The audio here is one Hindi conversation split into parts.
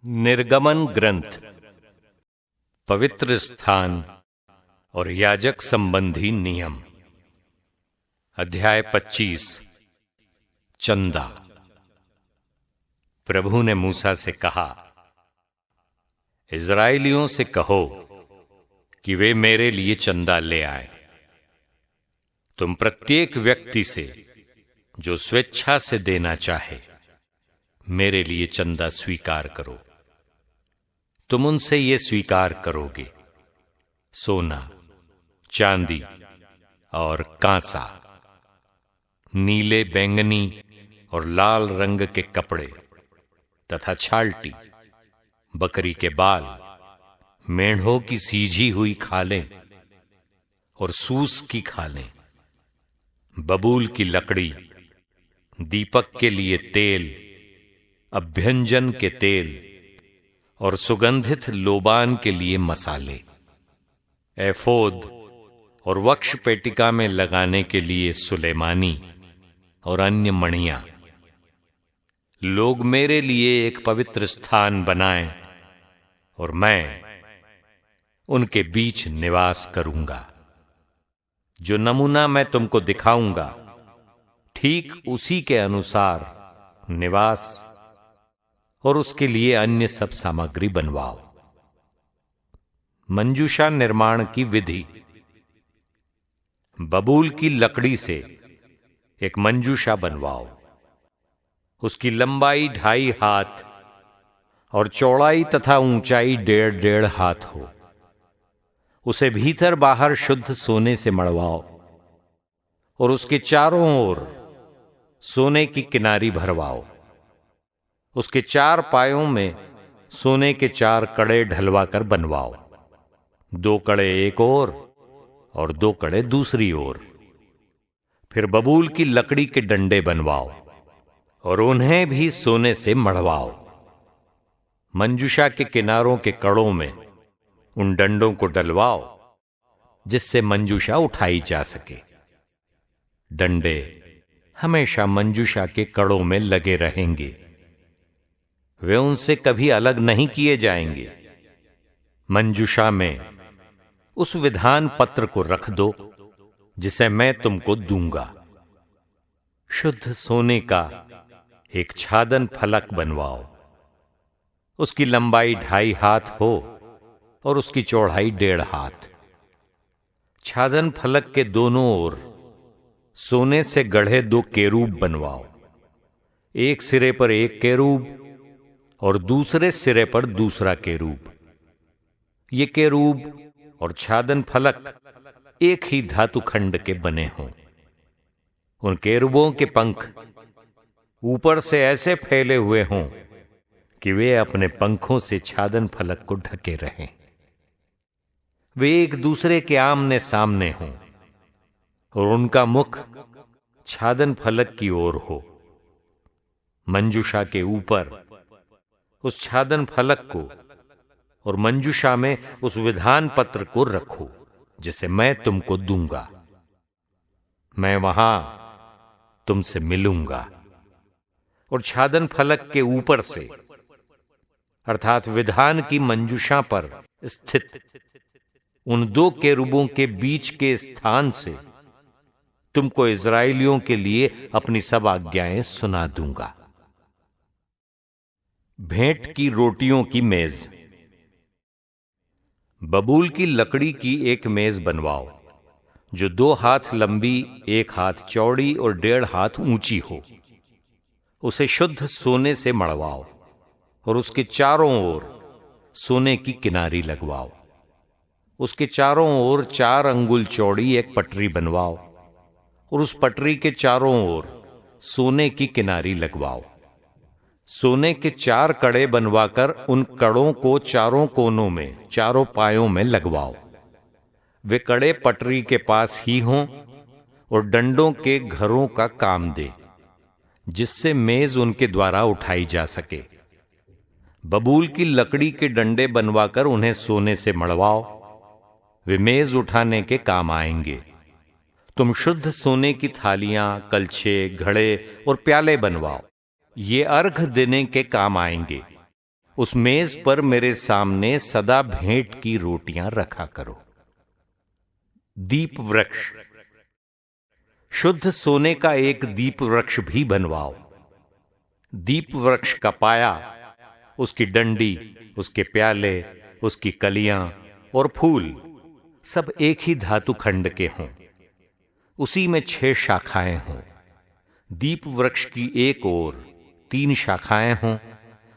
निर्गमन ग्रंथ, पवित्र स्थान और याजक संबंधी नियम। अध्याय 25। चंदा। प्रभु ने मूसा से कहा, इज़राइलियों से कहो कि वे मेरे लिए चंदा ले आए। तुम प्रत्येक व्यक्ति से जो स्वेच्छा से देना चाहे मेरे लिए चंदा स्वीकार करो। तुम उनसे ये स्वीकार करोगे, सोना, चांदी और कांसा, नीले, बैंगनी और लाल रंग के कपड़े तथा छाल्टी, बकरी के बाल, मेंढों की सीजी हुई खालें और सूस की खालें, बबूल की लकड़ी, दीपक के लिए तेल, अभ्यंजन के तेल और सुगंधित लोबान के लिए मसाले, एफोद और वक्ष पेटिका में लगाने के लिए सुलेमानी और अन्य मणियां। लोग मेरे लिए एक पवित्र स्थान बनाएं और मैं उनके बीच निवास करूंगा। जो नमूना मैं तुमको दिखाऊंगा, ठीक उसी के अनुसार निवास और उसके लिए अन्य सब सामग्री बनवाओ। मंजूषा निर्माण की विधि। बबूल की लकड़ी से एक मंजूषा बनवाओ। उसकी लंबाई 2.5 हाथ और चौड़ाई तथा ऊंचाई 1.5 हाथ हो। उसे भीतर बाहर शुद्ध सोने से मढ़वाओ और उसके चारों ओर सोने की किनारी भरवाओ। उसके 4 पायों में सोने के 4 कड़े ढलवा कर बनवाओ, 2 कड़े एक ओर और 2 कड़े दूसरी ओर। फिर बबूल की लकड़ी के डंडे बनवाओ और उन्हें भी सोने से मढ़वाओ। मंजूषा के किनारों के कड़ों में उन डंडों को डलवाओ जिससे मंजूषा उठाई जा सके। डंडे हमेशा मंजूषा के कड़ों में लगे रहेंगे, वे उनसे कभी अलग नहीं किए जाएंगे। मंजूषा में उस विधान पत्र को रख दो जिसे मैं तुमको दूंगा। शुद्ध सोने का एक छादन फलक बनवाओ। उसकी लंबाई 2.5 हाथ हो और उसकी चौड़ाई 1.5 हाथ। छादन फलक के दोनों ओर सोने से गढ़े 2 केरूब बनवाओ। एक सिरे पर एक केरूब और दूसरे सिरे पर दूसरा केरूब। ये केरूब और छादन फलक एक ही धातु खंड के बने हों। उन केरूबों के पंख ऊपर से ऐसे फैले हुए हों कि वे अपने पंखों से छादन फलक को ढके रहें। वे एक दूसरे के आमने सामने हों और उनका मुख छादन फलक की ओर हो। मंजूषा के ऊपर उस छादन फलक को और मंजूषा में उस विधान पत्र को रखो जिसे मैं तुमको दूंगा। मैं वहां तुमसे मिलूंगा और छादन फलक के ऊपर से अर्थात विधान की मंजूषा पर स्थित उन 2 केरूबों के बीच के स्थान से तुमको इज़राइलियों के लिए अपनी सब आज्ञाएं सुना दूंगा। भेंट की रोटियों की मेज। बबूल की लकड़ी की एक मेज बनवाओ जो 2 हाथ लंबी, 1 हाथ चौड़ी और 1.5 हाथ ऊंची हो। उसे शुद्ध सोने से मढ़वाओ और उसके चारों ओर सोने की किनारी लगवाओ। उसके चारों ओर 4 अंगुल चौड़ी एक पटरी बनवाओ और उस पटरी के चारों ओर सोने की किनारी लगवाओ। सोने के 4 कड़े बनवाकर उन कड़ों को चारों कोनों में, चारों पायों में लगवाओ। वे कड़े पटरी के पास ही हों और डंडों के घरों का काम दे जिससे मेज उनके द्वारा उठाई जा सके। बबूल की लकड़ी के डंडे बनवाकर उन्हें सोने से मढ़वाओ, वे मेज उठाने के काम आएंगे। तुम शुद्ध सोने की थालियां, कलछे, घड़े और प्याले बनवाओ, ये अर्घ देने के काम आएंगे। उस मेज पर मेरे सामने सदा भेंट की रोटियां रखा करो। दीप वृक्ष, शुद्ध सोने का एक दीप वृक्ष भी बनवाओ। दीप वृक्ष का पाया, उसकी डंडी, उसके प्याले, उसकी कलियां और फूल सब एक ही धातु खंड के हों। उसी में 6 शाखाएं हों। दीप वृक्ष की एक ओर 3 शाखाएं हों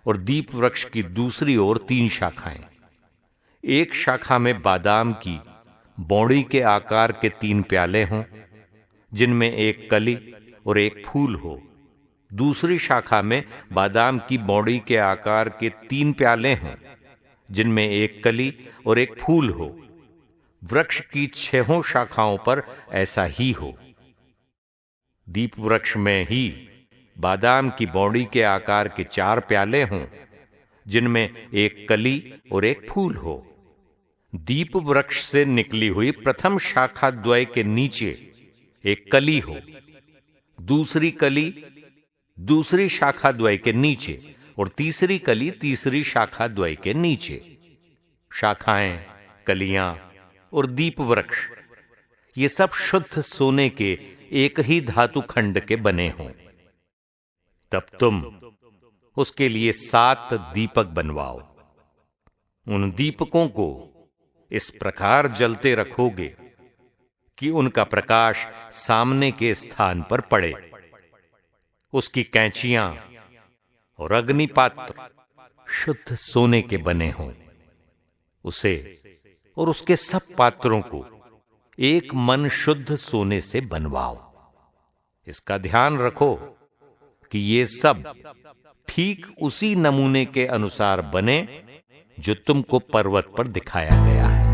और दीप वृक्ष की दूसरी ओर 3 शाखाएं। एक शाखा में बादाम की बौड़ी के आकार के 3 प्याले हों, जिनमें एक कली और एक फूल हो। दूसरी शाखा में बादाम की बौड़ी के आकार के 3 प्याले हों, जिनमें एक कली और एक फूल हो। वृक्ष की 6 शाखाओं पर ऐसा ही हो। दीप वृक्ष में ही बादाम की बौड़ी के आकार के 4 प्याले हों, जिनमें एक कली और एक फूल हो। दीप वृक्ष से निकली हुई प्रथम शाखा द्वय के नीचे एक कली हो, दूसरी कली दूसरी शाखा द्वय के नीचे और तीसरी कली तीसरी शाखा द्वय के नीचे। शाखाएं, कलियां और दीप वृक्ष ये सब शुद्ध सोने के एक ही धातु खंड के बने हों। तब तुम उसके लिए 7 दीपक बनवाओ। उन दीपकों को इस प्रकार जलते रखोगे कि उनका प्रकाश सामने के स्थान पर पड़े। उसकी कैंचियां और अग्निपात्र शुद्ध सोने के बने हों। उसे और उसके सब पात्रों को एक मन शुद्ध सोने से बनवाओ। इसका ध्यान रखो कि ये सब ठीक उसी नमूने के अनुसार बने जो तुमको पर्वत पर दिखाया गया है।